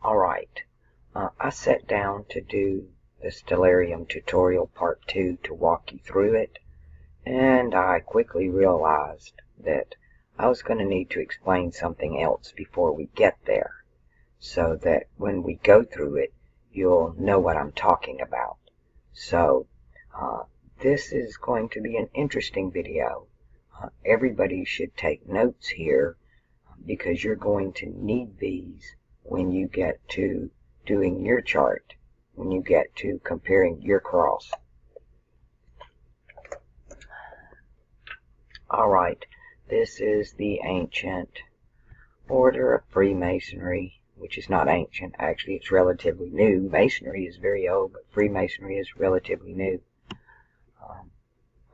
Alright, I sat down to do the Stellarium tutorial part 2 to walk you through it, and I quickly realized that I was going to need to explain something else before we get there, so that when we go through it, you'll know what I'm talking about. So, this is going to be an interesting video. Everybody should take notes here, because you're going to need these when you get to doing your chart, when you get to comparing your cross. Alright, this is the ancient order of Freemasonry, which is not ancient, actually it's relatively new. Masonry is very old, but Freemasonry is relatively new.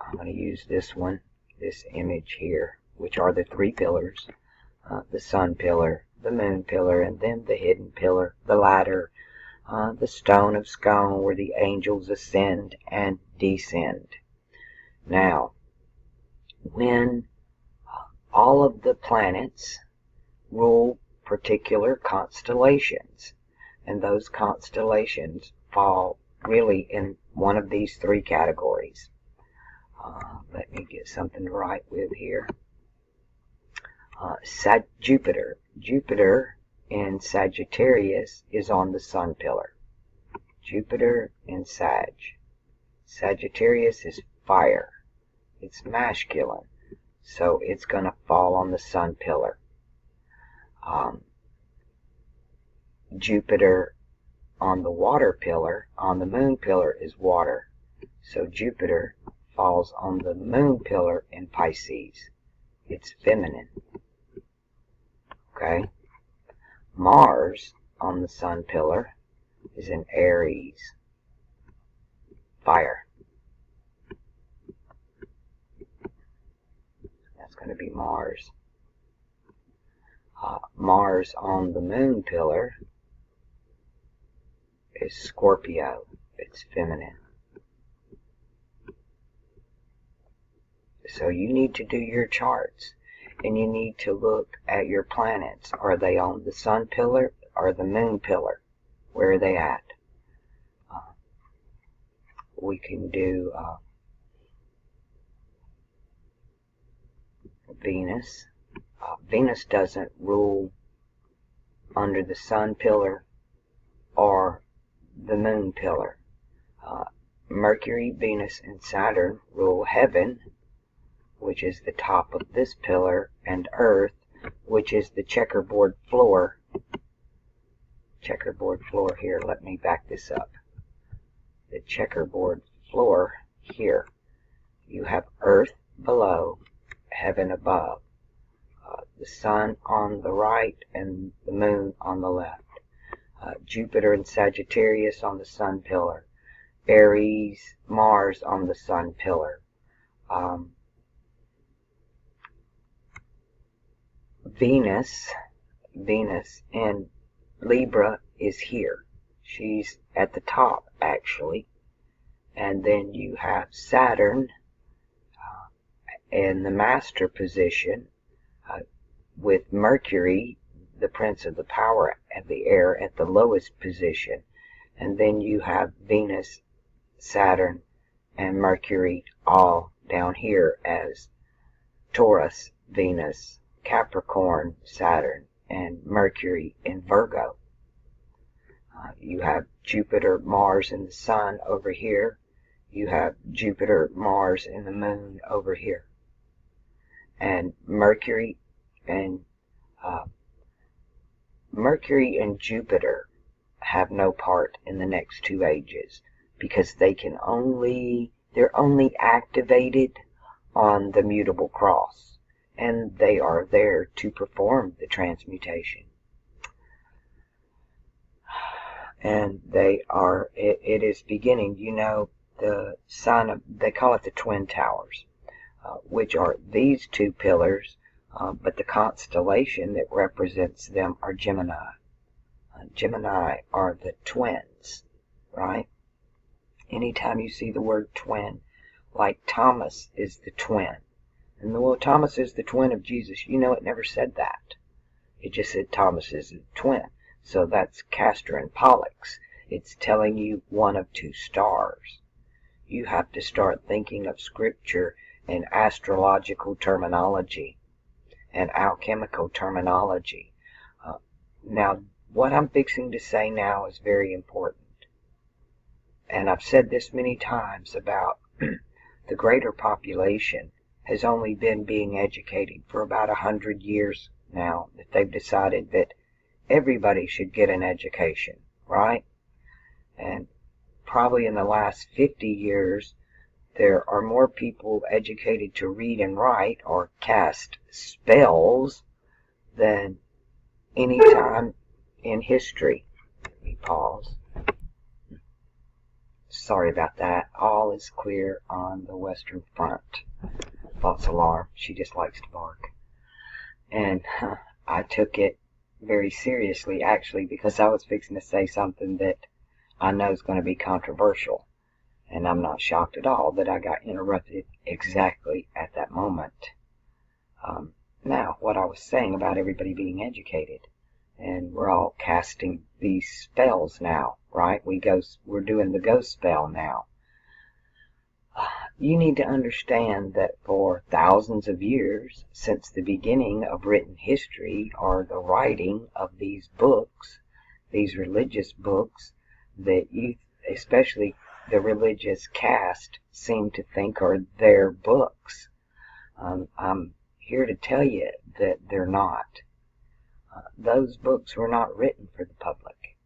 I'm going to use this one, this image here, which are the three pillars, the sun pillar, the moon pillar, and then the hidden pillar, the ladder, the stone of scone where the angels ascend and descend. Now, when all of the planets rule particular constellations, and those constellations fall really in one of these three categories. Let me get something to write with here. Jupiter in Sagittarius is on the sun pillar. Jupiter in Sagittarius is fire. It's masculine, so it's going to fall on the sun pillar. Jupiter on the water pillar, on the moon pillar, is water, so Jupiter falls on the moon pillar in Pisces. It's feminine. Okay? Mars on the sun pillar is in Aries. Fire. That's going to be Mars. Mars on the moon pillar is Scorpio. It's feminine. So you need to do your charts, and you need to look at your planets. Are they on the sun pillar or the moon pillar? Where are they at? We can do Venus. Venus doesn't rule under the sun pillar or the moon pillar. Mercury, Venus, and Saturn rule heaven, which is the top of this pillar, and Earth, which is the checkerboard floor. Checkerboard floor here. Let me back this up. The checkerboard floor here. You have Earth below, heaven above. The sun on the right and the moon on the left. Jupiter and Sagittarius on the sun pillar. Aries, Mars on the sun pillar. Venus in Libra is here. She's at the top, actually. And then you have Saturn in the master position, with Mercury, the prince of the power of the air, at the lowest position. And then you have Venus, Saturn, and Mercury all down here as Taurus, Venus, Capricorn, Saturn, and Mercury in Virgo. You have Jupiter, Mars, and the Sun over here. You have Jupiter, Mars, and the Moon over here. And Mercury and Jupiter have no part in the next two ages, because they're only activated on the mutable cross, and they are there to perform the transmutation. And it is beginning. You know, the sign of, they call it the Twin Towers, which are these two pillars, but the constellation that represents them are Gemini. Gemini are the twins, right? Anytime you see the word twin, like Thomas is the twin. And well, Thomas is the twin of Jesus. You know, it never said that. It just said Thomas is the twin. So that's Castor and Pollux. It's telling you one of two stars. You have to start thinking of scripture in astrological terminology and alchemical terminology. Now, what I'm fixing to say now is very important. And I've said this many times about the greater population has only been being educated for about 100 years now, that they've decided that everybody should get an education, right? And probably in the last 50 years, there are more people educated to read and write or cast spells than any time in history. Let me pause. Sorry about that. All is clear on the Western Front. False alarm. She just likes to bark. And I took it very seriously, actually, because I was fixing to say something that I know is going to be controversial. And I'm not shocked at all that I got interrupted exactly at that moment. Now, what I was saying about everybody being educated, and we're all casting these spells now, right? We're doing the ghost spell now. You need to understand that for thousands of years, since the beginning of written history, or the writing of these books, these religious books, that you, especially the religious caste, seem to think are their books. I'm here to tell you that they're not. Those books were not written for the public.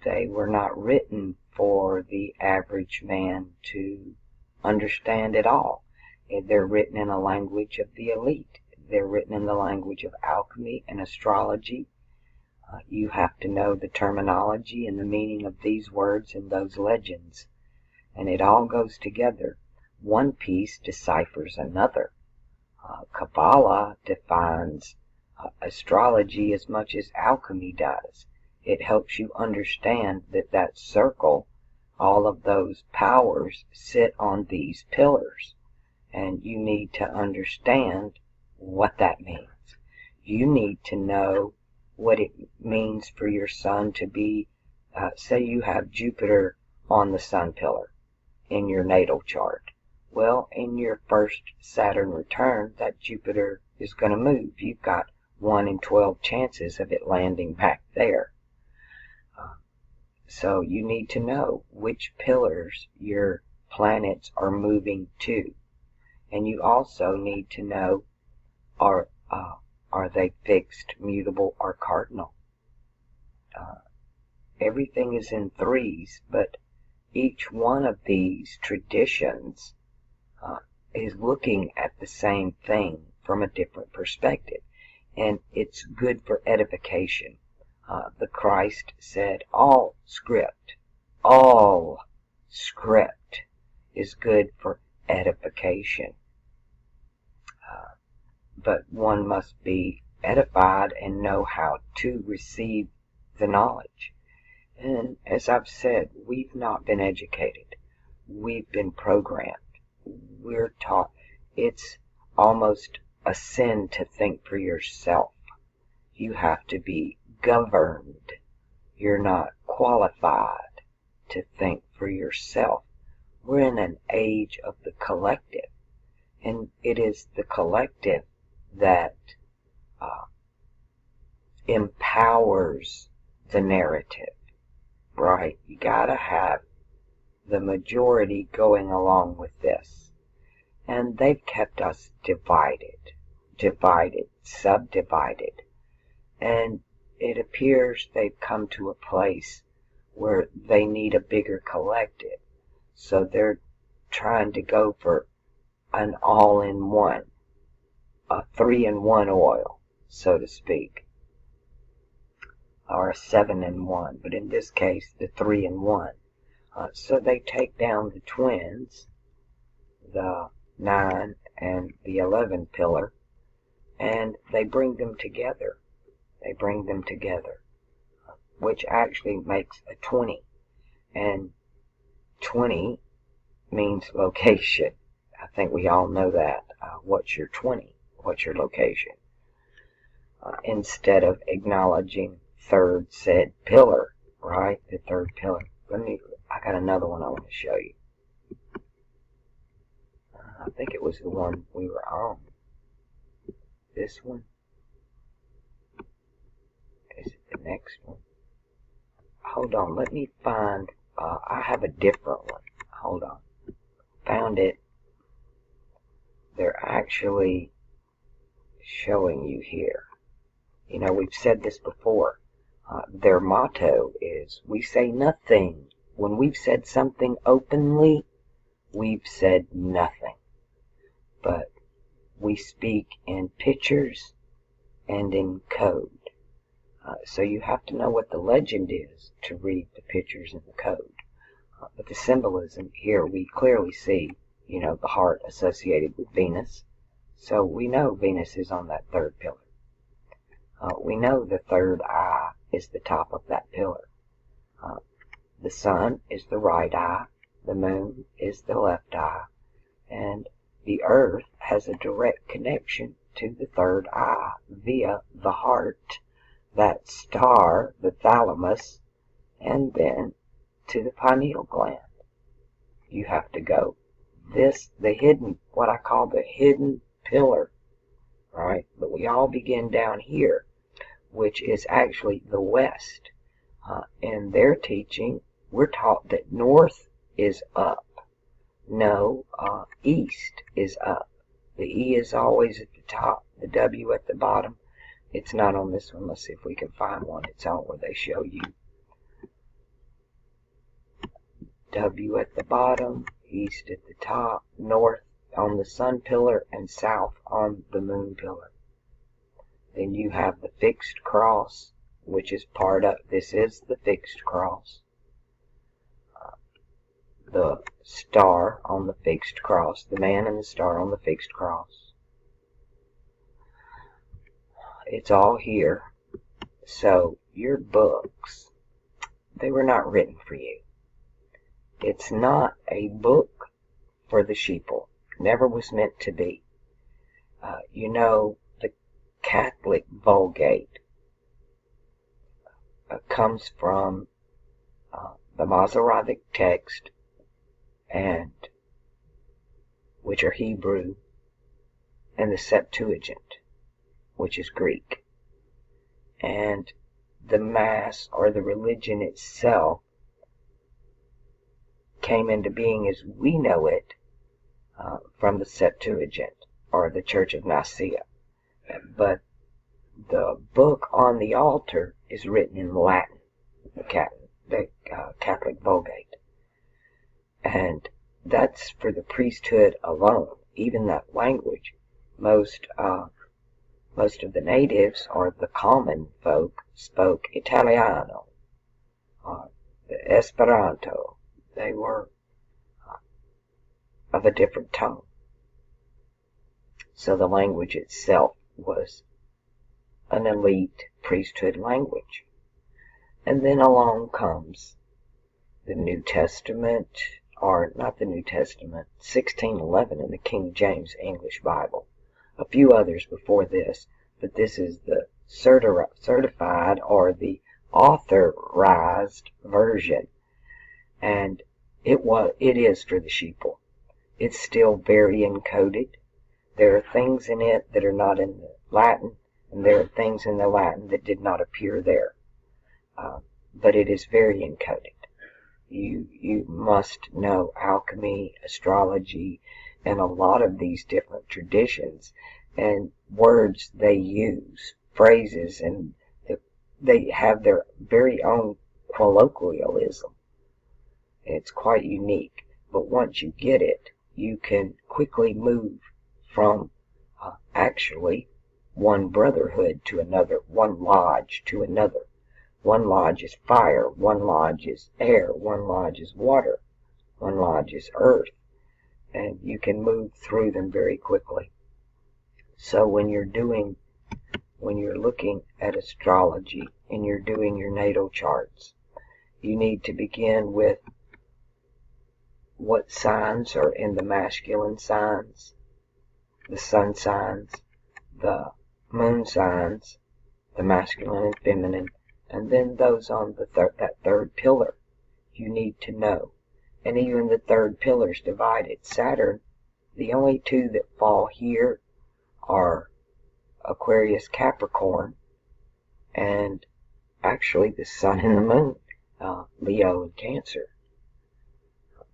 They were not written for the average man to understand at all. They're written in a language of the elite. They're written in the language of alchemy and astrology. You have to know the terminology and the meaning of these words and those legends. And it all goes together. One piece deciphers another. Kabbalah defines astrology as much as alchemy does. It helps you understand that that circle, all of those powers sit on these pillars. And you need to understand what that means. You need to know what it means for your sun to be, say you have Jupiter on the sun pillar in your natal chart. Well, in your first Saturn return, that Jupiter is going to move. You've got 1 in 12 chances of it landing back there. So you need to know which pillars your planets are moving to. And you also need to know, are they fixed, mutable, or cardinal? Everything is in threes, but each one of these traditions is looking at the same thing from a different perspective. And it's good for edification. The Christ said all script is good for edification. But one must be edified and know how to receive the knowledge. And as I've said, we've not been educated. We've been programmed. We're taught. It's almost a sin to think for yourself. You have to be governed. You're not qualified to think for yourself. We're in an age of the collective. And it is the collective that empowers the narrative, right? You gotta have the majority going along with this. And they've kept us divided, subdivided. And it appears they've come to a place where they need a bigger collective. So they're trying to go for an all-in-one, a 3-in-1 oil, so to speak, or a 7-in-1, but in this case, the 3-in-1. So they take down the twins, the 9 and the 11 pillar, and they bring them together. Which actually makes a 20. And 20 means location. I think we all know that. What's your 20? What's your location? Instead of acknowledging third said pillar, right? The third pillar. I got another one I want to show you. I think it was the one we were on. This one. Is it the next one? Hold on, let me find, I have a different one. Hold on. Found it. They're actually showing you here. You know, we've said this before. Their motto is, we say nothing. When we've said something openly, we've said nothing. But we speak in pictures and in code. So you have to know what the legend is to read the pictures and the code. But the symbolism here, we clearly see, you know, the heart associated with Venus. So we know Venus is on that third pillar. We know the third eye is the top of that pillar. The sun is the right eye, the moon is the left eye, and the earth has a direct connection to the third eye via the heart, that star, the thalamus, and then to the pineal gland. You have to go the hidden, what I call the hidden pillar, right? But we all begin down here, which is actually the west. In their teaching, we're taught that north is up. No, east is up. The E is always at the top, the W at the bottom. It's not on this one. Let's see if we can find one. It's on where they show you W at the bottom, east at the top, north on the sun pillar, and south on the moon pillar. Then you have the fixed cross, which is part of, this is the fixed cross. The star on the fixed cross, the man and the star on the fixed cross. It's all here. So your books, they were not written for you. It's not a book for the sheeple. Never was meant to be. You know, the Catholic Vulgate comes from the Masoretic text, and which are Hebrew, and the Septuagint, which is Greek. And the Mass, or the religion itself, came into being as we know it from the Septuagint, or the Church of Nicaea. But the book on the altar is written in Latin, the Catholic Vulgate. And that's for the priesthood alone. Even that language, most of the natives, or the common folk, spoke Italiano, or the Esperanto. They were of a different tongue. So the language itself was an elite priesthood language. And then along comes the New Testament, or not the New Testament, 1611 in the King James English Bible. A few others before this, but this is the certified, or the authorized version. And it is for the sheeple. It's still very encoded. There are things in it that are not in the Latin, and there are things in the Latin that did not appear there. But it is very encoded. You must know alchemy, astrology, and a lot of these different traditions and words they use, phrases, and they have their very own colloquialism. It's quite unique, but once you get it, you can quickly move from actually one brotherhood to another, one lodge to another. One lodge is fire, one lodge is air, one lodge is water, one lodge is earth, and you can move through them very quickly. So when you're looking at astrology and you're doing your natal charts, you need to begin with what signs are in the masculine signs, the sun signs, the moon signs, the masculine and feminine, And then those on that third pillar, you need to know. And even the third pillar's divided. Saturn, the only two that fall here are Aquarius, Capricorn, and actually the Sun and the Moon, Leo and Cancer.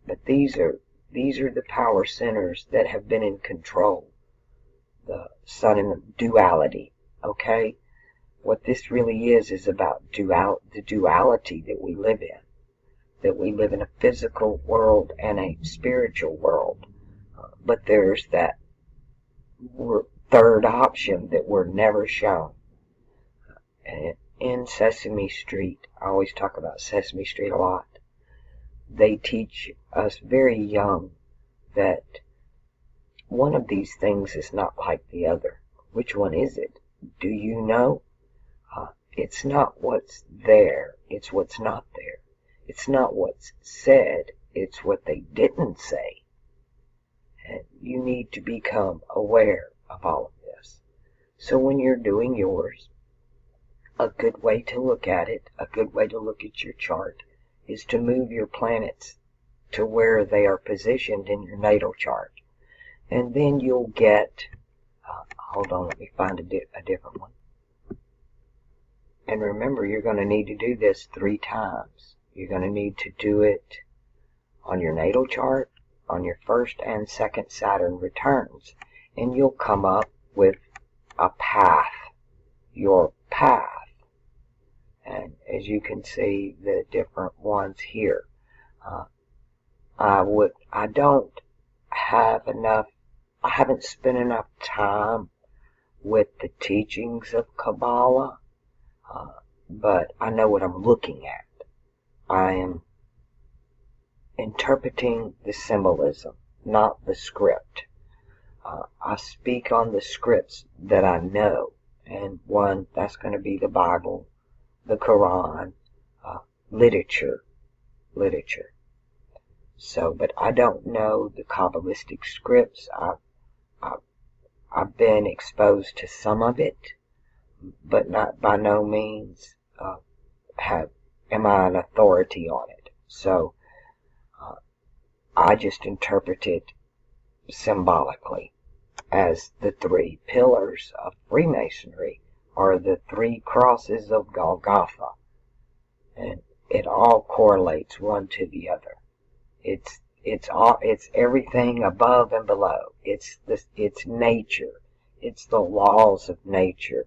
But these are the power centers that have been in control. The Sun and the duality. Okay, what this really is about the duality that we live in. That we live in a physical world and a spiritual world. But there's that third option that we're never shown. And in Sesame Street, I always talk about Sesame Street a lot, they teach us very young that one of these things is not like the other. Which one is it? Do you know? It's not what's there, it's what's not there. It's not what's said, it's what they didn't say. And you need to become aware of all of this. So when you're doing yours, a good way to look at it, a good way to look at your chart, is to move your planets to where they are positioned in your natal chart. And then you'll get, hold on, let me find a different one. And remember, you're going to need to do this 3 times. You're going to need to do it on your natal chart, on your first and second Saturn returns. And you'll come up with a path, your path. And as you can see, the different ones here. I haven't spent enough time with the teachings of Kabbalah, but I know what I'm looking at. I am interpreting the symbolism, not the script. I speak on the scripts that I know, and one, that's going to be the Bible, the Quran, literature. So, but I don't know the Kabbalistic scripts. I've been exposed to some of it, but not by no means am I an authority on it. So I just interpret it symbolically as the 3 pillars of Freemasonry, or the 3 crosses of Golgotha, and it all correlates one to the other. It's everything above and below. It's nature. It's the laws of nature.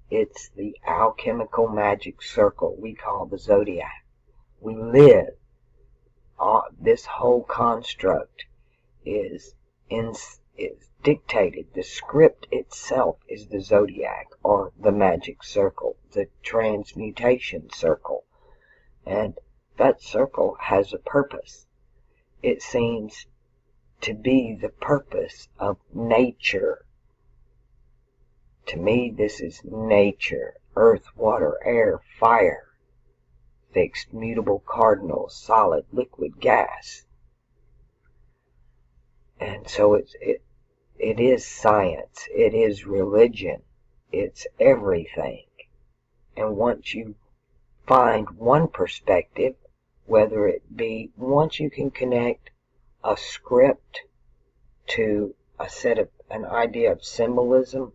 It's the alchemical magic circle we call the zodiac. We live. This whole construct is dictated. The script itself is the zodiac, or the magic circle, the transmutation circle. And that circle has a purpose. It seems to be the purpose of nature. To me, this is nature. Earth, water, air, fire. Fixed, mutable, cardinal, solid, liquid, gas. And so it is science. It is religion. It's everything. And once you find one perspective, whether it be, once you can connect a script to an idea of symbolism,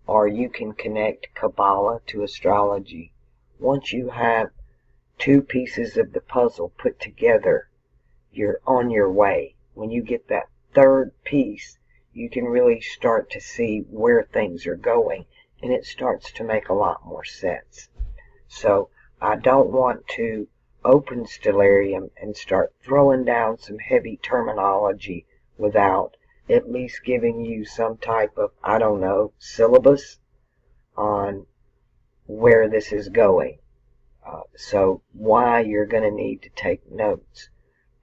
or you can connect Kabbalah to astrology. Once you have 2 pieces of the puzzle put together, you're on your way. When you get that third piece, you can really start to see where things are going, and it starts to make a lot more sense. So I don't want to open Stellarium and start throwing down some heavy terminology without at least giving you some type of, I don't know, syllabus on where this is going. So why you're going to need to take notes.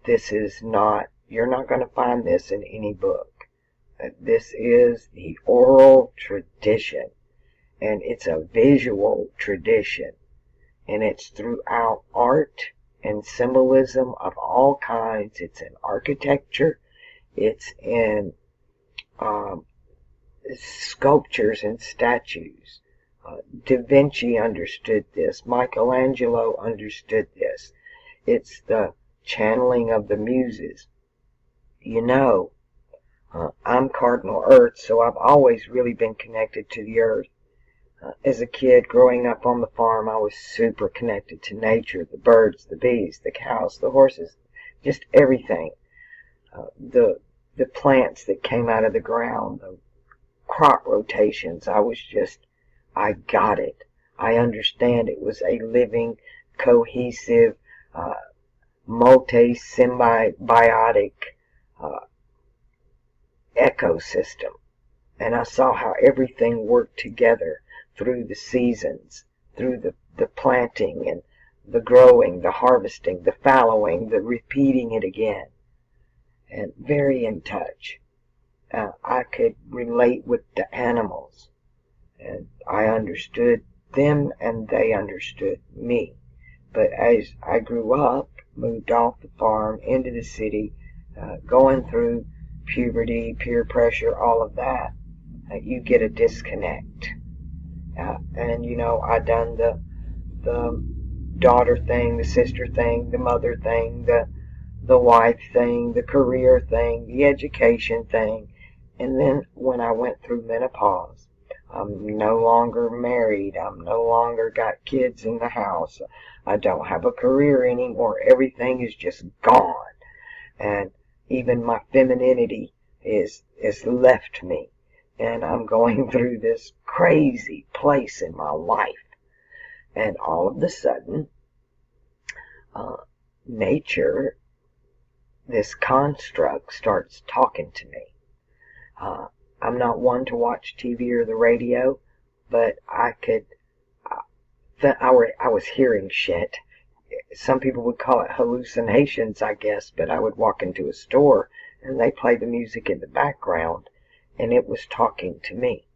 You're not going to find this in any book. This is the oral tradition, and it's a visual tradition, and it's throughout art and symbolism of all kinds. It's in architecture, it's in sculptures and statues. Da Vinci understood this. Michelangelo understood this. It's the channeling of the muses. You know, I'm cardinal Earth, so I've always really been connected to the Earth. As a kid growing up on the farm, I was super connected to nature, the birds, the bees, the cows, the horses, just everything. The plants that came out of the ground, the crop rotations, I got it. I understand it was a living, cohesive, multi-symbiotic ecosystem. And I saw how everything worked together through the seasons, through the planting and the growing, the harvesting, the fallowing, the repeating it again. And very in touch. I could relate with the animals. And I understood them and they understood me. But as I grew up, moved off the farm into the city, going through puberty, peer pressure, all of that, you get a disconnect. And you know, I done the daughter thing, the sister thing, the mother thing, the wife thing, the career thing, the education thing. And then when I went through menopause, I'm no longer married. I'm no longer got kids in the house. I don't have a career anymore. Everything is just gone. And even my femininity is left me. And I'm going through this crazy place in my life. And all of a sudden, nature, this construct, starts talking to me. I'm not one to watch TV or the radio, but I was hearing shit. Some people would call it hallucinations, I guess, but I would walk into a store and they play the music in the background and it was talking to me.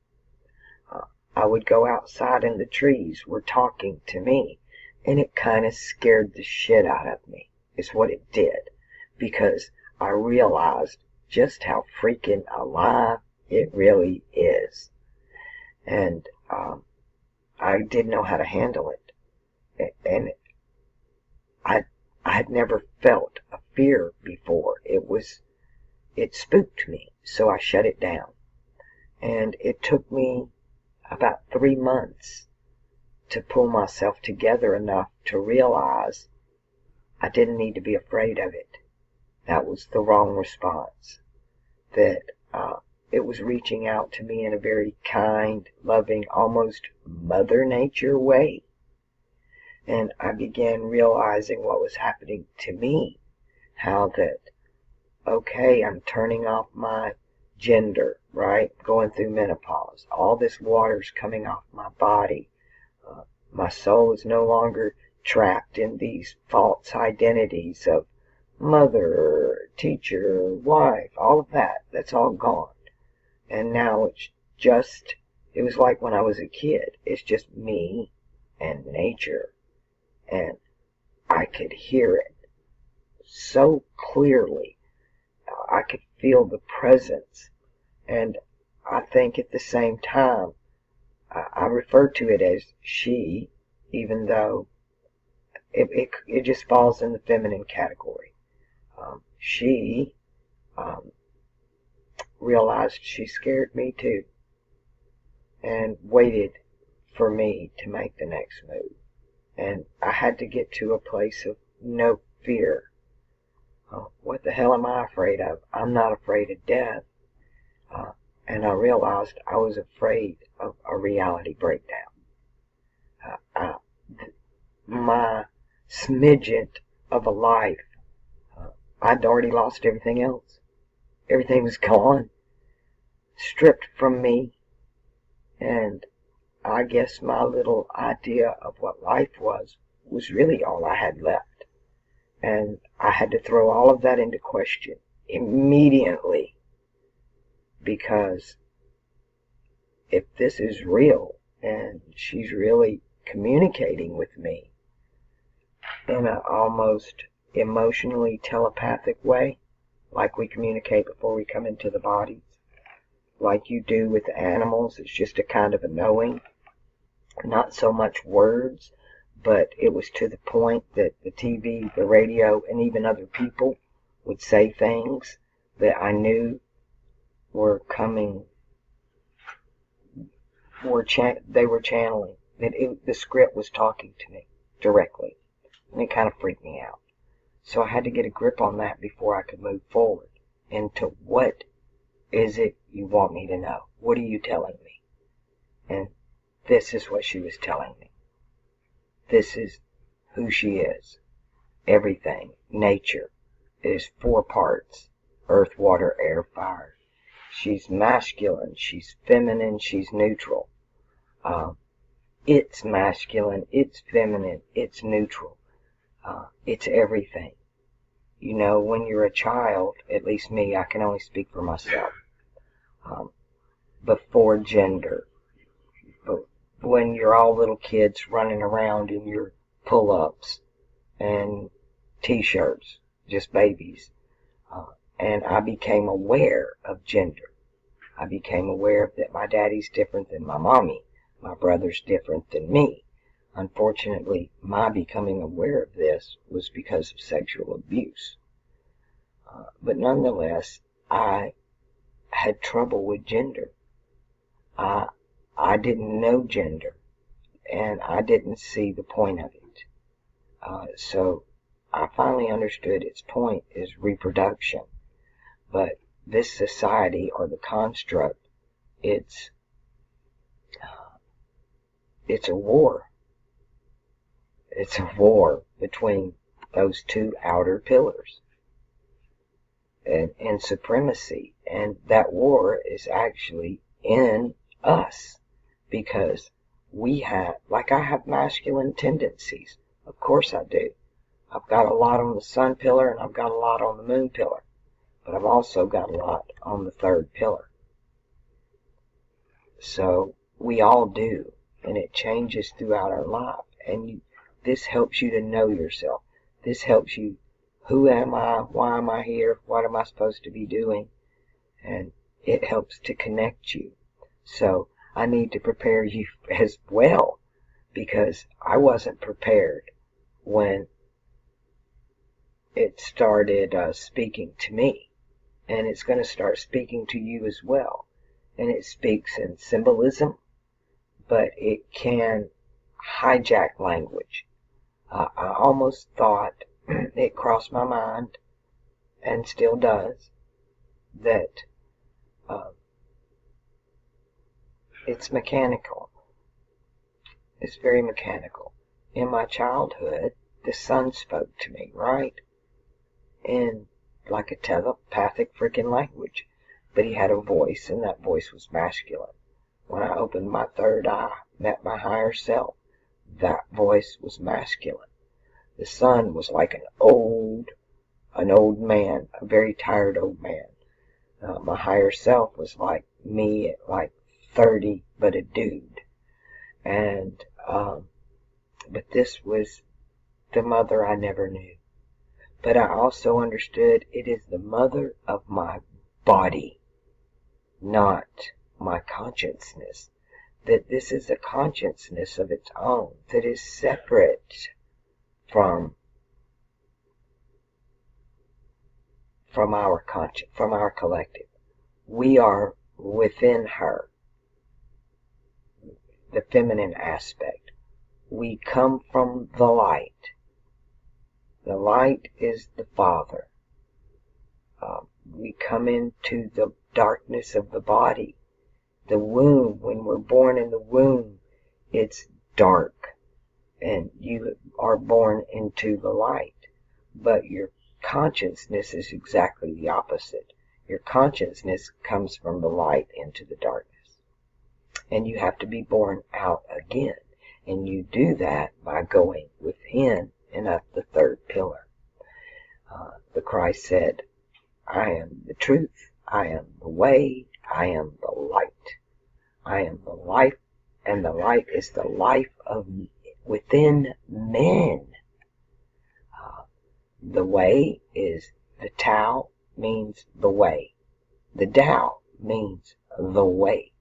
I would go outside and the trees were talking to me, and it kind of scared the shit out of me, is what it did, because I realized just how freaking alive it really is. And I didn't know how to handle it. And I had never felt a fear before. It spooked me, so I shut it down. And it took me about 3 months to pull myself together enough to realize I didn't need to be afraid of it. That was the wrong response. That it was reaching out to me in a very kind, loving, almost Mother Nature way. And I began realizing what was happening to me. How that, okay, I'm turning off my gender, right? Going through menopause. All this water's coming off my body. My soul is no longer trapped in these false identities of mother, teacher, wife, all of that. That's all gone. And now it was like when I was a kid. It's just me and nature. And I could hear it so clearly. I could feel the presence. And I think at the same time, I refer to it as she, even though it just falls in the feminine category. She realized she scared me too, and waited for me to make the next move. And I had to get to a place of no fear. What the hell am I afraid of? I'm not afraid of death. And I realized I was afraid of a reality breakdown. My smidget of a life, I'd already lost everything else. Everything was gone, stripped from me, and I guess my little idea of what life was really all I had left. And I had to throw all of that into question immediately. Because if this is real and she's really communicating with me in an almost emotionally telepathic way, like we communicate before we come into the bodies, like you do with the animals, it's just a kind of a knowing. not so much words, but it was to the point that the TV, the radio, and even other people would say things that I knew were coming, they were channeling, that the script was talking to me directly, and it kind of freaked me out. So I had to get a grip on that before I could move forward into what is it you want me to know? What are you telling me? And this is what she was telling me. This is who she is. Everything. Nature. It is 4 parts. Earth, water, air, fire. She's masculine. She's feminine. She's neutral. It's masculine. It's feminine. It's neutral. It's everything. You know, when you're a child, at least me, I can only speak for myself, before gender, but when you're all little kids running around in your pull-ups and t-shirts, just babies, and I became aware of gender. I became aware that my daddy's different than my mommy, my brother's different than me. Unfortunately, my becoming aware of this was because of sexual abuse. But nonetheless, I had trouble with gender. I didn't know gender, and I didn't see the point of it. So I finally understood its point is reproduction. But this society, or the construct, it's a war. It's a war between those 2 outer pillars and supremacy. And that war is actually in us, because we have, like, I have masculine tendencies. Of course I do. I've got a lot on the sun pillar and I've got a lot on the moon pillar. But I've also got a lot on the 3rd pillar. So we all do, and it changes throughout our life. And this helps you to know yourself. This helps you, who am I? Why am I here? What am I supposed to be doing? And it helps to connect you. So I need to prepare you as well, because I wasn't prepared when it started speaking to me. And it's going to start speaking to you as well. And it speaks in symbolism, but it can hijack language. I almost thought, it crossed my mind, and still does, that it's mechanical. It's very mechanical. In my childhood, the sun spoke to me, right? In like a telepathic freaking language. But he had a voice, and that voice was masculine. When I opened my 3rd eye, met my higher self, that voice was masculine. The sun was like an old man, a very tired old man. My higher self was like me at like 30, but a dude. And, but this was the mother I never knew. But I also understood it is the mother of my body, not my consciousness. That this is a consciousness of its own, that is separate from our from our collective. We are within her, the feminine aspect. We come from the light. The light is the Father. We come into the darkness of the body. The womb, when we're born in the womb, it's dark. And you are born into the light. But your consciousness is exactly the opposite. Your consciousness comes from the light into the darkness. And you have to be born out again. And you do that by going within and up the 3rd pillar. The Christ said, I am the truth, I am the way, I am the light. I am the life, and the light is the life of within men. The way is, the Tao means the way. The Tao means the way.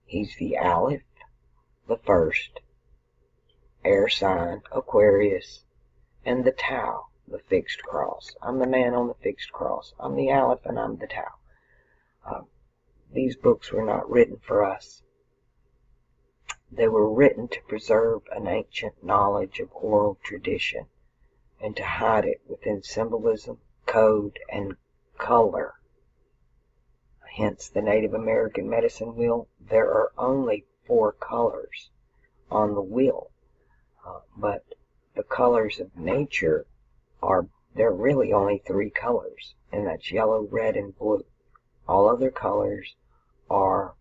He's the Aleph, the first, air sign, Aquarius, and the Tau, the fixed cross. I'm the man on the fixed cross. I'm the Aleph and I'm the Tau. These books were not written for us. They were written to preserve an ancient knowledge of oral tradition and to hide it within symbolism, code, and color. Hence the Native American medicine wheel. There are only 4 colors on the wheel, but the colors of nature there are really only 3 colors, and that's yellow, red, and blue. All other colors are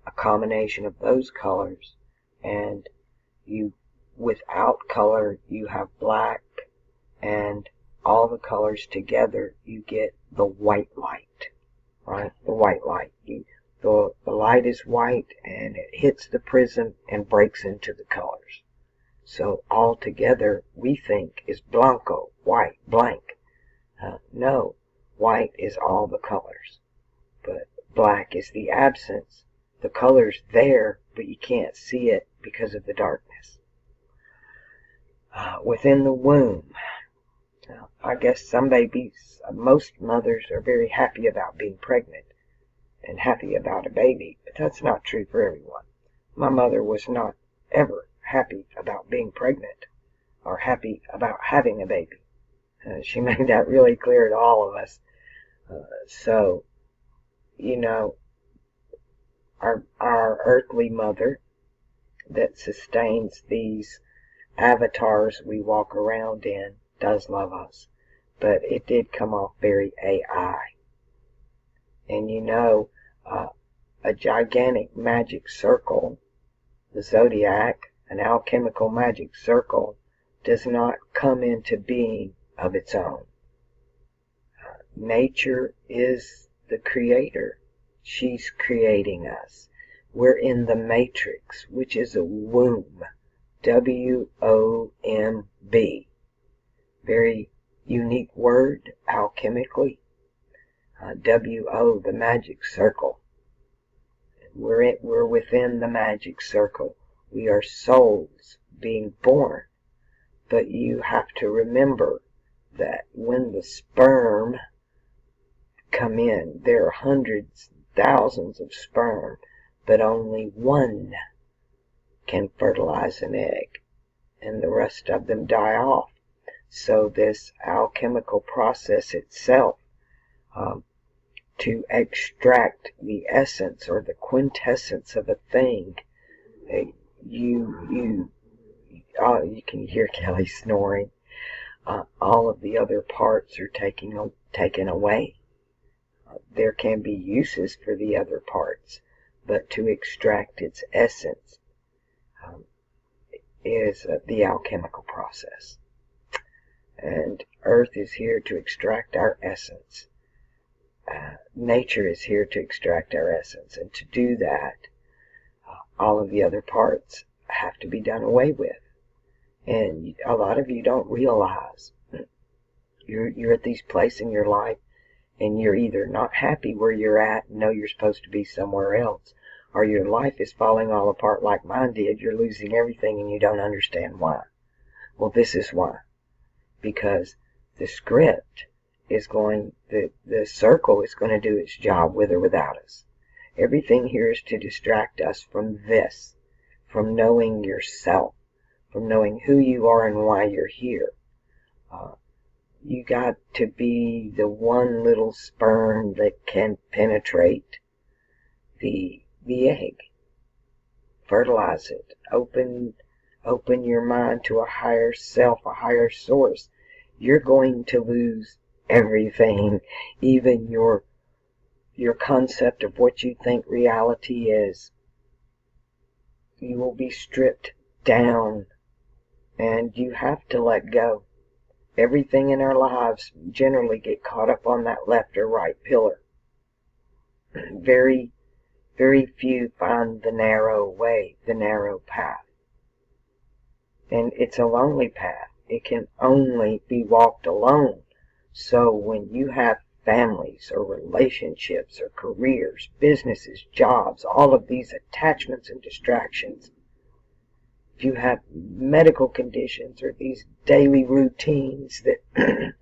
a combination of those colors, and without color you have black, and all the colors together you get the white light, right? The white light. The light is white and it hits the prism and breaks into the colors. So all together we think is blanco, white, blank. No, white is all the colors, but black is the absence. The color's there, but you can't see it because of the darkness. Within the womb, I guess most mothers are very happy about being pregnant and happy about a baby, but that's not true for everyone. My mother was not ever happy about being pregnant or happy about having a baby. She made that really clear to all of us. So, our earthly mother that sustains these avatars we walk around in does love us, but it did come off very AI. And a gigantic magic circle, the zodiac, an alchemical magic circle, does not come into being of its own. Nature is the creator. She's creating us. We're in the matrix, which is a womb. W-O-M-B. Very unique word, alchemically. W-O, the magic circle. We're within the magic circle. We are souls being born. But you have to remember that when the sperm come in, there are hundreds, thousands of sperm, but only one can fertilize an egg, and the rest of them die off. So this alchemical process itself, to extract the essence or the quintessence of a thing, you can hear Kelly snoring. All of the other parts are taken away. There can be uses for the other parts, but to extract its essence is the alchemical process. And Earth is here to extract our essence. Nature is here to extract our essence. And to do that, all of the other parts have to be done away with. And a lot of you don't realize you're at this place in your life, and you're either not happy where you're at and know you're supposed to be somewhere else, or your life is falling all apart like mine did. You're losing everything and you don't understand why. Well, this is why. Because the script is the circle is going to do its job with or without us. Everything here is to distract us from this, from knowing yourself, from knowing who you are and why you're here. You got to be the one little sperm that can penetrate the egg. Fertilize it. Open your mind to a higher self, a higher source. You're going to lose everything, even your concept of what you think reality is. You will be stripped down, and you have to let go. Everything in our lives generally get caught up on that left or right pillar. Very, very few find the narrow way, the narrow path. And it's a lonely path. It can only be walked alone. So when you have families or relationships or careers, businesses, jobs, all of these attachments and distractions, if you have medical conditions or these daily routines that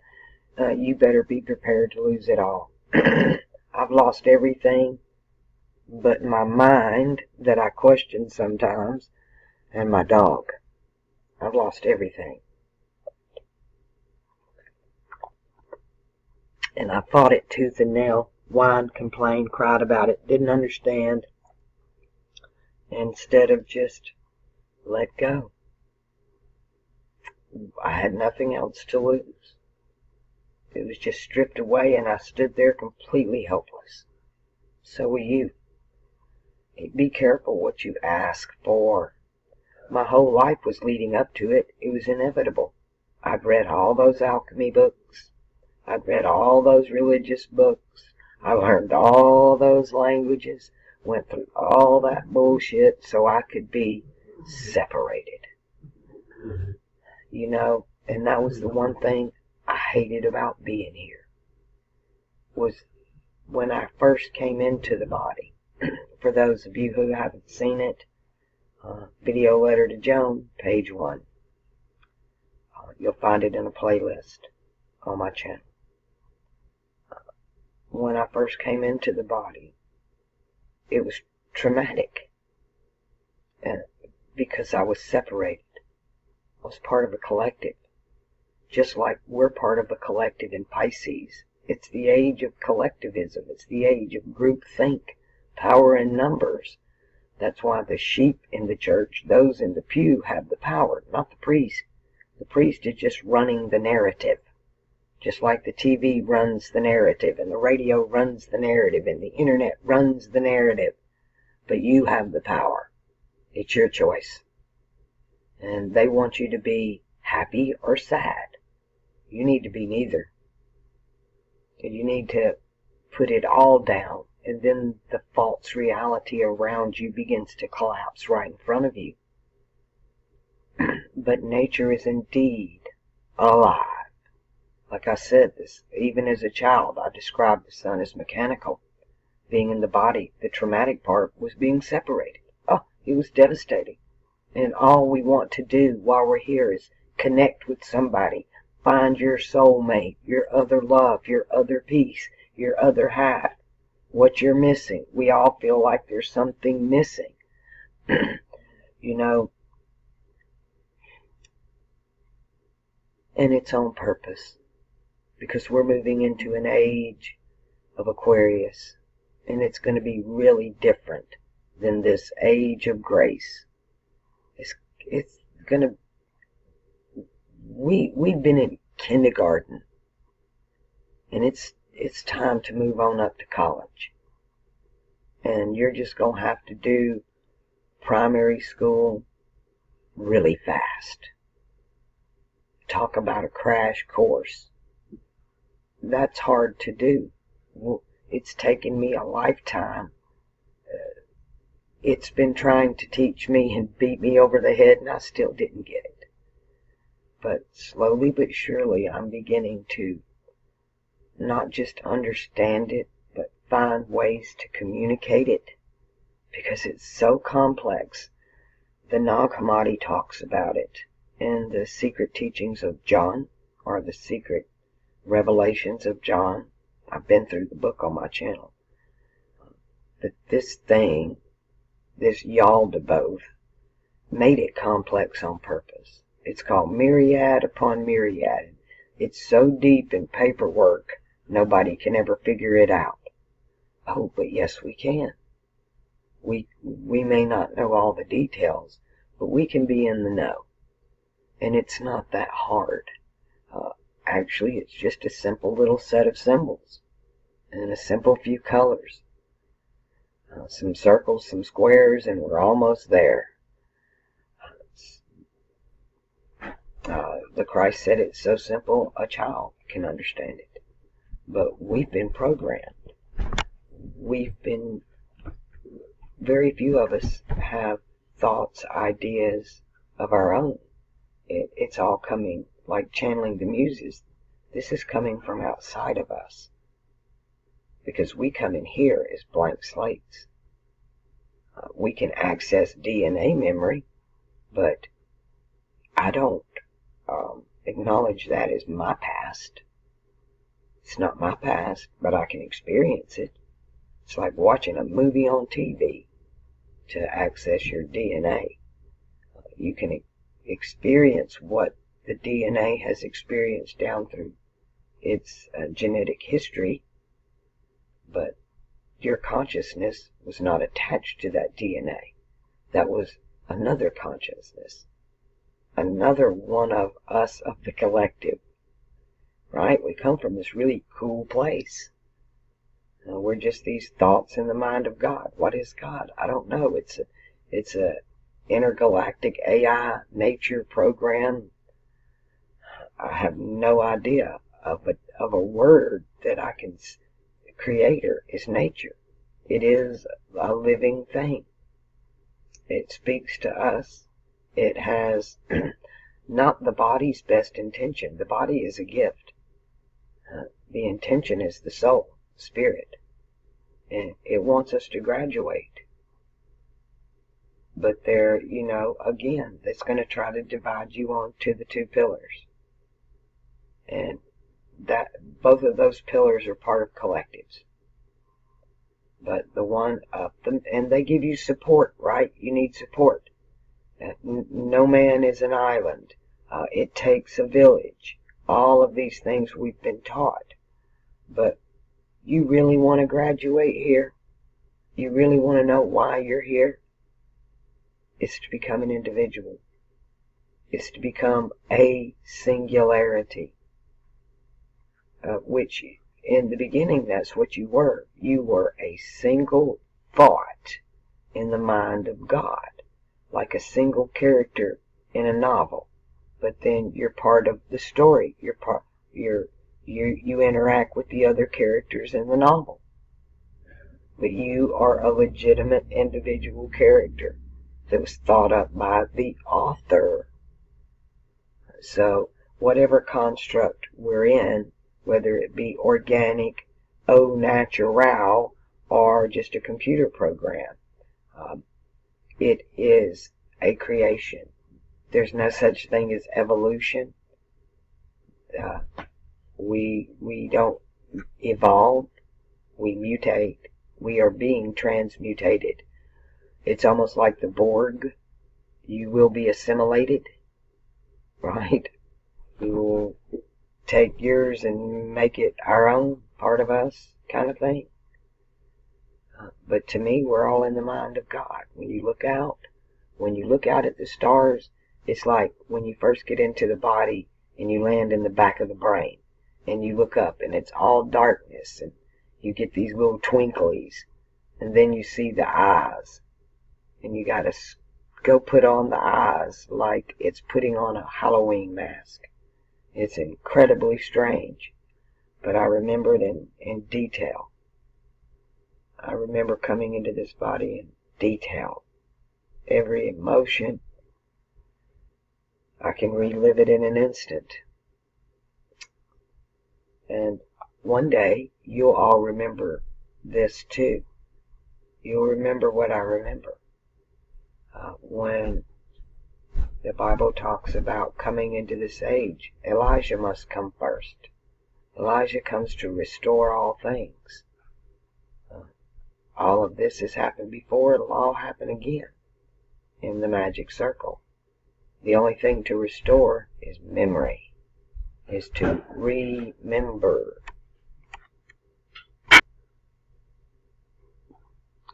you better be prepared to lose it all. I've lost everything but my mind that I question sometimes, and my dog. I've lost everything. And I fought it tooth and nail, whined, complained, cried about it, didn't understand, instead of just let go. I had nothing else to lose. It was just stripped away, and I stood there completely helpless. So will you. Be careful what you ask for. My whole life was leading up to it. It was inevitable. I'd read all those alchemy books. I'd read all those religious books. I learned all those languages. Went through all that bullshit so I could be separated. You know, and that was the one thing I hated about being here. Was when I first came into the body. For those of you who haven't seen it, Video Letter to Joan, page 1. You'll find it in a playlist on my channel. When I first came into the body, it was traumatic. Because I was separated. I was part of a collective. Just like we're part of a collective in Pisces. It's the age of collectivism. It's the age of groupthink. Power in numbers. That's why the sheep in the church, those in the pew, have the power, not the priest. The priest is just running the narrative. Just like the TV runs the narrative, and the radio runs the narrative, and the internet runs the narrative. But you have the power. It's your choice. And they want you to be happy or sad. You need to be neither. You need to put it all down. And then the false reality around you begins to collapse right in front of you. But nature is indeed alive. Like I said, even as a child, I described the sun as mechanical. Being in the body, the traumatic part was being separated. Oh, it was devastating. And all we want to do while we're here is connect with somebody. Find your soulmate, your other love, your other peace, your other half. What you're missing. We all feel like there's something missing. You know. And it's on purpose. Because we're moving into an age of Aquarius. And it's going to be really different than this age of grace. It's going to... We've been in kindergarten. And it's time to move on up to college. And you're just going to have to do primary school really fast. Talk about a crash course. That's hard to do. It's taken me a lifetime. It's been trying to teach me and beat me over the head, and I still didn't get it. But slowly but surely I'm beginning to not just understand it, but find ways to communicate it, because it's so complex. The Nag Hammadi talks about it in the Secret Teachings of John, or the Secret Revelations of John. I've been through the book on my channel. But this thing, this Yaldabaoth, made it complex on purpose. It's called myriad upon myriad. It's so deep in paperwork, nobody can ever figure it out. Oh, but yes, we can. We may not know all the details, but we can be in the know. And it's not that hard. Actually, it's just a simple little set of symbols and a simple few colors. Some circles, some squares, and we're almost there. The Christ said it's so simple a child can understand it. But we've been programmed. Very few of us have thoughts, ideas of our own. It's all coming, like channeling the muses. This is coming from outside of us. Because we come in here as blank slates. We can access DNA memory, But I don't acknowledge that as my past. It's not my past, but I can experience it. It's like watching a movie on TV to access your DNA. You can experience what the DNA has experienced down through its genetic history, but your consciousness was not attached to that DNA. That was another consciousness, another one of us of the collective, right? We come from this really cool place. We're just these thoughts in the mind of God. What is God? I don't know. It's a intergalactic AI nature program. I have no idea of a word that I can. Creator is nature. It is a living thing. It speaks to us. It has not the body's best intention. The body is a gift. The intention is the soul, spirit. And it wants us to graduate. But there, again, it's going to try to divide you onto the two pillars. And that both of those pillars are part of collectives. But the one up them, and they give you support, right? You need support. No man is an island. It takes a village. All of these things we've been taught. But you really want to graduate here? You really want to know why you're here? It's to become an individual. It's to become a singularity. Which in the beginning, that's what you were. You were a single thought in the mind of God, like a single character in a novel. But then you're part of the story. You interact with the other characters in the novel. But you are a legitimate individual character that was thought up by the author. So whatever construct we're in, whether it be organic, au natural, or just a computer program, it is a creation. There's no such thing as evolution. We don't evolve. We mutate. We are being transmutated. It's almost like the Borg. You will be assimilated, right? We will take yours and make it our own, part of us, kind of thing. But to me, we're all in the mind of God. When you look out at the stars, it's like when you first get into the body and you land in the back of the brain, and you look up and it's all darkness, and you get these little twinklies, and then you see the eyes, and you gotta go put on the eyes like it's putting on a Halloween mask. It's incredibly strange, but I remember it in detail. I remember coming into this body in detail. Every emotion, I can relive it in an instant. And one day, you'll all remember this too. You'll remember what I remember. When the Bible talks about coming into this age, Elijah must come first. Elijah comes to restore all things. All of this has happened before. It'll all happen again in the magic circle. The only thing to restore is memory, is to remember.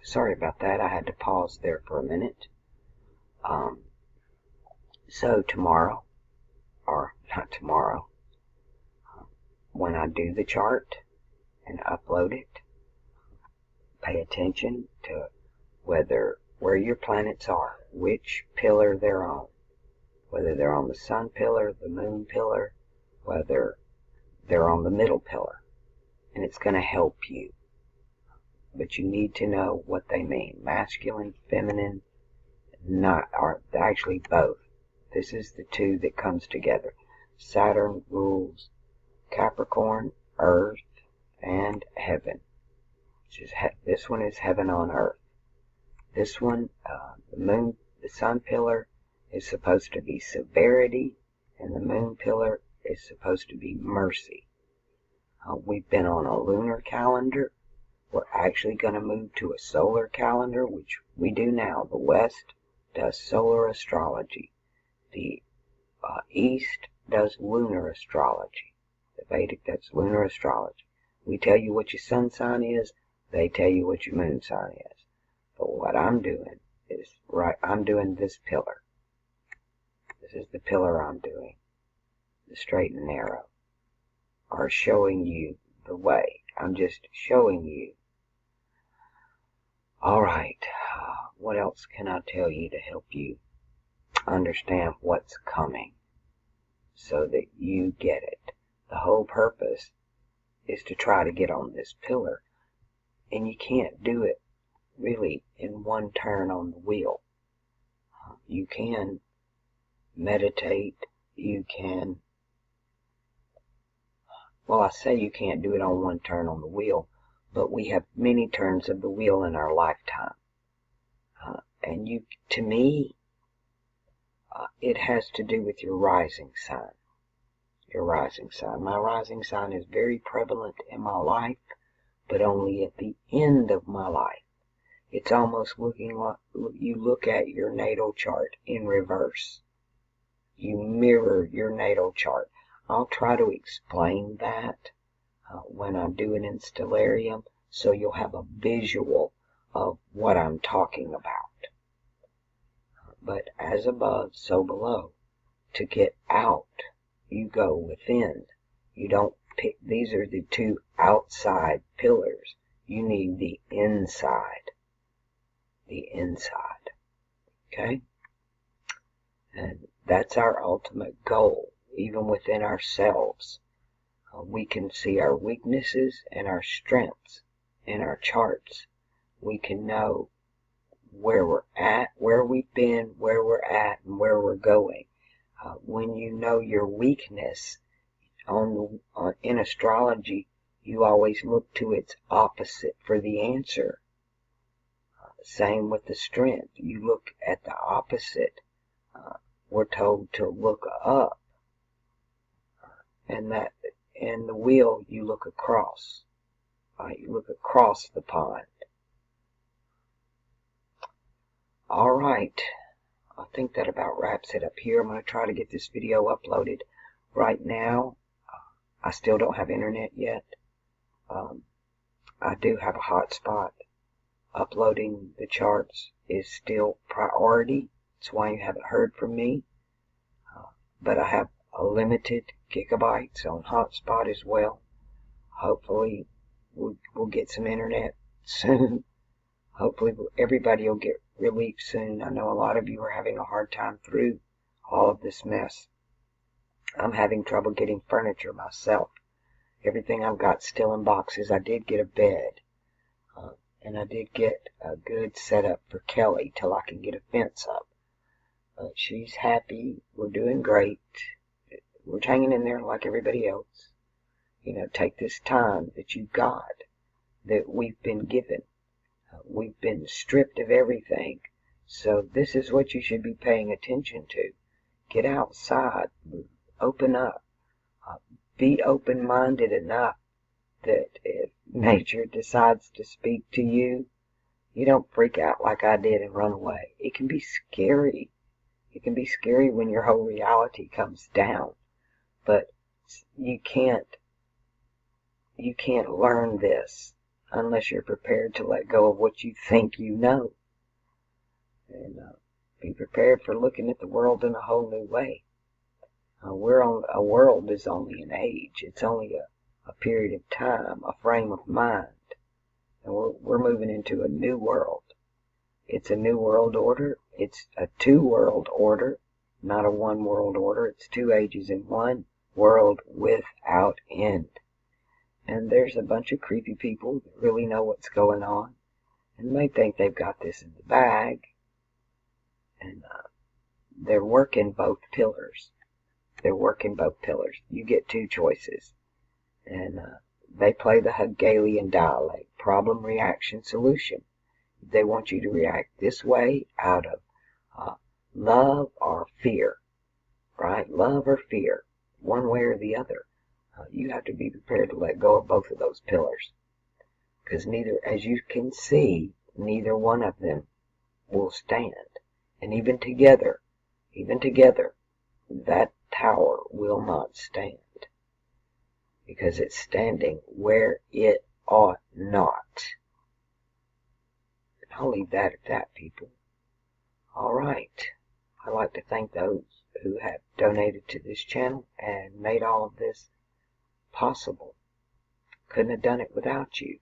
Sorry about that. I had to pause there for a minute. So tomorrow, or not tomorrow, when I do the chart and upload it, pay attention to where your planets are, which pillar they're on, whether they're on the sun pillar, the moon pillar, whether they're on the middle pillar, and it's going to help you. But you need to know what they mean. Masculine, feminine, or actually both. This is the two that comes together. Saturn rules Capricorn, Earth, and Heaven. This one is Heaven on Earth. This one, the moon, the sun pillar, is supposed to be severity, and the moon pillar is supposed to be mercy. We've been on a lunar calendar. We're actually going to move to a solar calendar, which we do now. The West does solar astrology. The East does lunar astrology. The Vedic does lunar astrology. We tell you what your sun sign is. They tell you what your moon sign is. But what I'm doing is, I'm doing this pillar. This is the pillar I'm doing. The straight and narrow are showing you the way. I'm just showing you. Alright, what else can I tell you to help you understand what's coming so that you get it? The whole purpose is to try to get on this pillar, and you can't do it really in one turn on the wheel. You can meditate, you can, well, I say you can't do it on one turn on the wheel, but we have many turns of the wheel in our lifetime. And to me, it has to do with your rising sign. Your rising sign. My rising sign is very prevalent in my life, but only at the end of my life. It's almost looking like you look at your natal chart in reverse. You mirror your natal chart. I'll try to explain that when I do it in Stellarium, so you'll have a visual of what I'm talking about. But as above, so below. To get out, you go within. You don't pick, these are the two outside pillars. You need the inside. The inside. Okay? And that's our ultimate goal, even within ourselves. We can see our weaknesses and our strengths in our charts. We can know where we're at, where we've been, where we're at, and where we're going. When you know your weakness in astrology, you always look to its opposite for the answer. Same with the strength. You look at the opposite. We're told to look up, and the wheel you look across. You look across the pond. All right. I think that about wraps it up here. I'm going to try to get this video uploaded. Right now, I still don't have internet yet. I do have a hotspot. Uploading the charts is still priority. That's why you haven't heard from me. But I have a limited gigabytes on hotspot as well. Hopefully, we'll get some internet soon. Hopefully, everybody will get relief soon. I know a lot of you are having a hard time through all of this mess. I'm having trouble getting furniture myself. Everything I've got still in boxes. I did get a bed. And I did get a good setup for Kelly till I can get a fence up. She's happy. We're doing great. We're hanging in there like everybody else. You know, take this time that you've got, that we've been given. We've been stripped of everything. So this is what you should be paying attention to. Get outside. Open up. Be open-minded enough that if nature decides to speak to you, you don't freak out like I did and run away. It can be scary. It can be scary when your whole reality comes down. But you can't learn this unless you're prepared to let go of what you think you know. And be prepared for looking at the world in a whole new way. A world is only an age. It's only a period of time, a frame of mind. And we're moving into a new world. It's a new world order. It's a two-world order, not a one-world order. It's two ages in one world without end. And there's a bunch of creepy people that really know what's going on. And they think they've got this in the bag. And they're working both pillars. They're working both pillars. You get two choices. And they play the Hegelian dialect, problem, reaction, solution. They want you to react this way out of love or fear, right? Love or fear, one way or the other. You have to be prepared to let go of both of those pillars, because neither, as you can see, neither one of them will stand. And even together, that tower will not stand, because it's standing where it ought not. I'll leave that at that, people. All right. I'd like to thank those who have donated to this channel and made all of this possible. Couldn't have done it without you.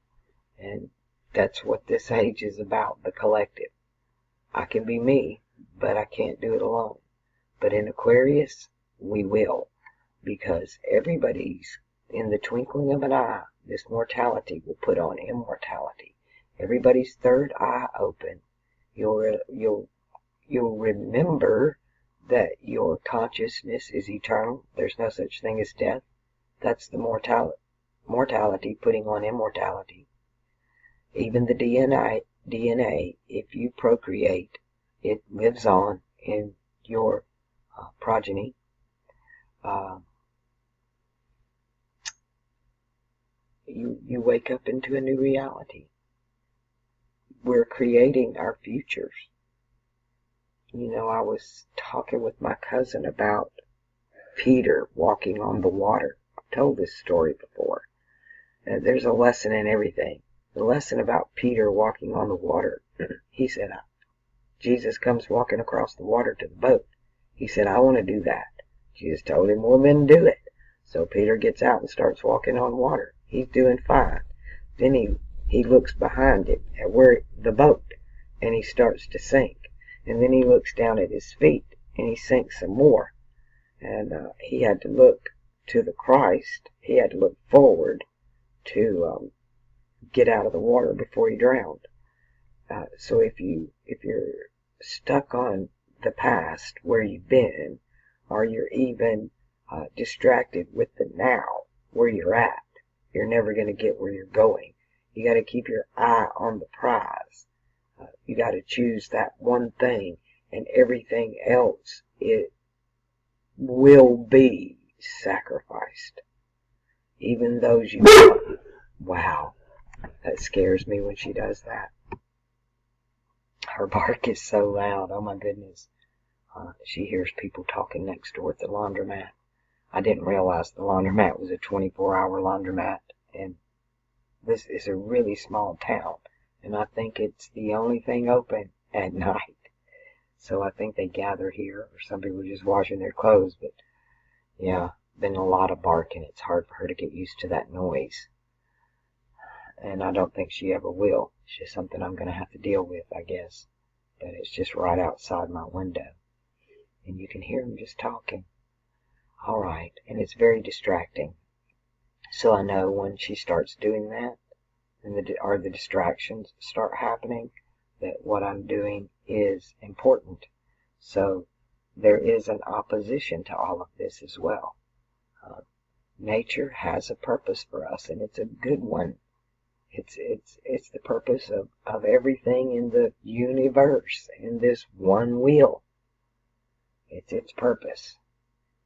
And that's what this age is about, the collective. I can be me, but I can't do it alone. But in Aquarius, we will, because everybody's, in the twinkling of an eye, this mortality will put on immortality. Everybody's third eye open. You'll remember that your consciousness is eternal. There's no such thing as death. That's the mortality putting on immortality. Even the DNA, if you procreate, it lives on in your progeny. You wake up into a new reality. We're creating our futures. You know, I was talking with my cousin about Peter walking on the water. I've told this story before. There's a lesson in everything. The lesson about Peter walking on the water. He said, Jesus comes walking across the water to the boat. He said, I want to do that. Jesus told him, well, then do it. So Peter gets out and starts walking on water. He's doing fine. Then he looks behind him at where the boat, and he starts to sink. And then he looks down at his feet, and he sinks some more. And he had to look to the Christ. He had to look forward to get out of the water before he drowned. So if you're stuck on the past where you've been, or you're even distracted with the now where you're at, you're never going to get where you're going. You got to keep your eye on the prize. You got to choose that one thing, and everything else, it will be sacrificed. Even those you love. Wow, that scares me when she does that. Her bark is so loud, oh my goodness. She hears people talking next door at the laundromat. I didn't realize the laundromat was a 24-hour laundromat, and this is a really small town, and I think it's the only thing open at night. So I think they gather here, or some people are just washing their clothes, but yeah, been a lot of barking. It's hard for her to get used to that noise. And I don't think she ever will. It's just something I'm going to have to deal with, I guess. But it's just right outside my window. And you can hear them just talking. All right. And it's very distracting. So I know when she starts doing that, and the distractions start happening, that what I'm doing is important. So there is an opposition to all of this as well. Nature has a purpose for us, and it's a good one. It's the purpose of everything in the universe, in this one wheel. It's its purpose,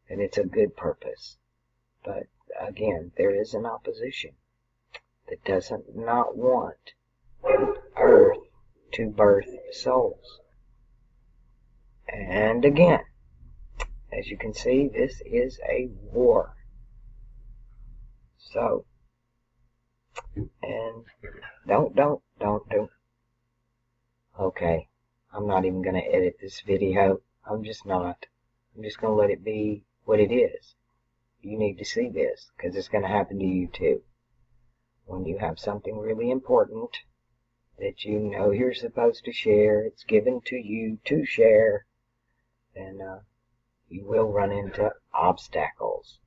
and it's a good purpose. But again, there is an opposition that doesn't not want Earth to birth souls. And again, as you can see, this is a war. So, and don't. Okay, I'm not even going to edit this video. I'm just not. I'm just going to let it be what it is. You need to see this, because it's going to happen to you too. When you have something really important that you know you're supposed to share, it's given to you to share, then you will run into obstacles.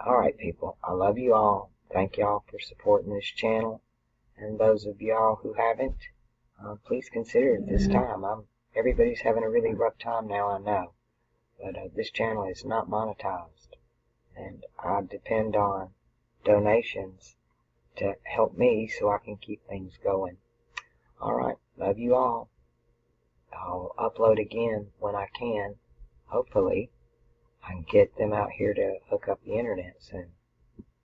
Alright people, I love you all. Thank y'all for supporting this channel. And those of y'all who haven't, please consider it this time. Everybody's having a really rough time now, I know. But this channel is not monetized. And I depend on donations to help me so I can keep things going. Alright, love you all. I'll upload again when I can. Hopefully, I can get them out here to hook up the internet soon.